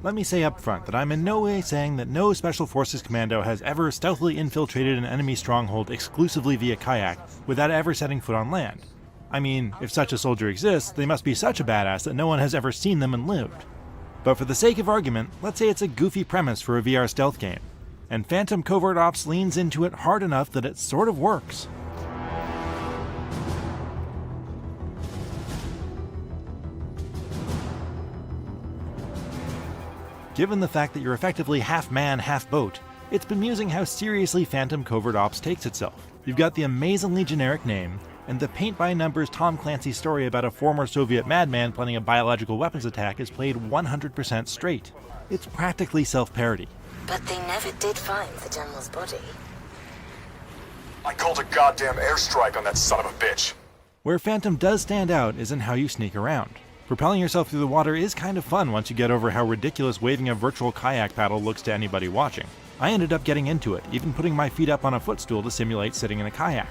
Let me say up front that I'm in no way saying that no Special Forces commando has ever stealthily infiltrated an enemy stronghold exclusively via kayak without ever setting foot on land. I mean, if such a soldier exists, they must be such a badass that no one has ever seen them and lived. But for the sake of argument, let's say it's a goofy premise for a VR stealth game, and Phantom Covert Ops leans into it hard enough that it sort of works. Given the fact that you're effectively half man, half boat, it's bemusing how seriously Phantom Covert Ops takes itself. You've got the amazingly generic name, and the paint-by-numbers Tom Clancy story about a former Soviet madman planning a biological weapons attack is played 100% straight. It's practically self-parody. But they never did find the general's body. I called a goddamn airstrike on that son of a bitch. Where Phantom does stand out is in how you sneak around. Propelling yourself through the water is kind of fun once you get over how ridiculous waving a virtual kayak paddle looks to anybody watching. I ended up getting into it, even putting my feet up on a footstool to simulate sitting in a kayak.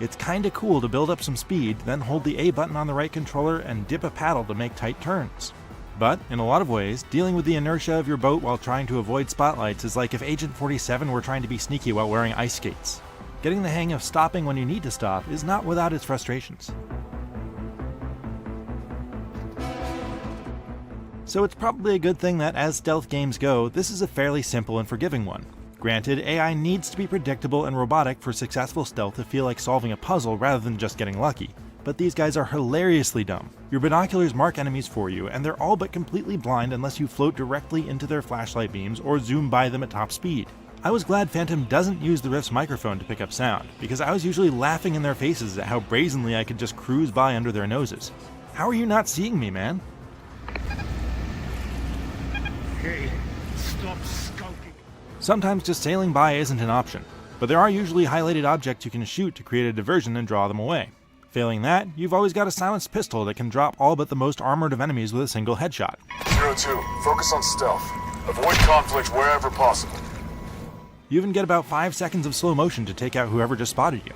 It's kinda cool to build up some speed, then hold the A button on the right controller and dip a paddle to make tight turns. But, in a lot of ways, dealing with the inertia of your boat while trying to avoid spotlights is like if Agent 47 were trying to be sneaky while wearing ice skates. Getting the hang of stopping when you need to stop is not without its frustrations. So it's probably a good thing that as stealth games go, this is a fairly simple and forgiving one. Granted, AI needs to be predictable and robotic for successful stealth to feel like solving a puzzle rather than just getting lucky. But these guys are hilariously dumb. Your binoculars mark enemies for you, and they're all but completely blind unless you float directly into their flashlight beams or zoom by them at top speed. I was glad Phantom doesn't use the Rift's microphone to pick up sound, because I was usually laughing in their faces at how brazenly I could just cruise by under their noses. How are you not seeing me, man? Hey, stop skulking. Sometimes just sailing by isn't an option, but there are usually highlighted objects you can shoot to create a diversion and draw them away. Failing that, you've always got a silenced pistol that can drop all but the most armored of enemies with a single headshot. 0-2, focus on stealth. Avoid conflict wherever possible. You even get about 5 seconds of slow motion to take out whoever just spotted you.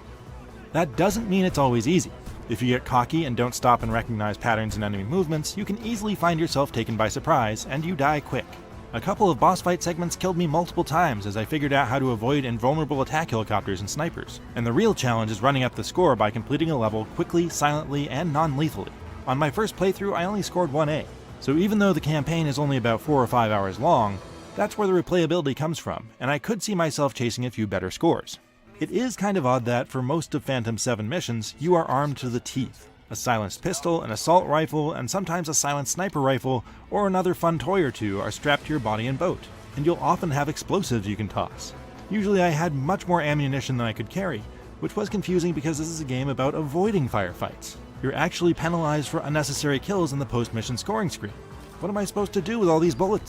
That doesn't mean it's always easy. If you get cocky and don't stop and recognize patterns in enemy movements, you can easily find yourself taken by surprise, and you die quick. A couple of boss fight segments killed me multiple times as I figured out how to avoid invulnerable attack helicopters and snipers. And the real challenge is running up the score by completing a level quickly, silently, and non-lethally. On my first playthrough, I only scored 1A. So even though the campaign is only about 4 or 5 hours long, that's where the replayability comes from, and I could see myself chasing a few better scores. It is kind of odd that, for most of Phantom's 7 missions, you are armed to the teeth. A silenced pistol, an assault rifle, and sometimes a silenced sniper rifle, or another fun toy or two are strapped to your body and boat, and you'll often have explosives you can toss. Usually I had much more ammunition than I could carry, which was confusing because this is a game about avoiding firefights. You're actually penalized for unnecessary kills in the post-mission scoring screen. What am I supposed to do with all these bullets?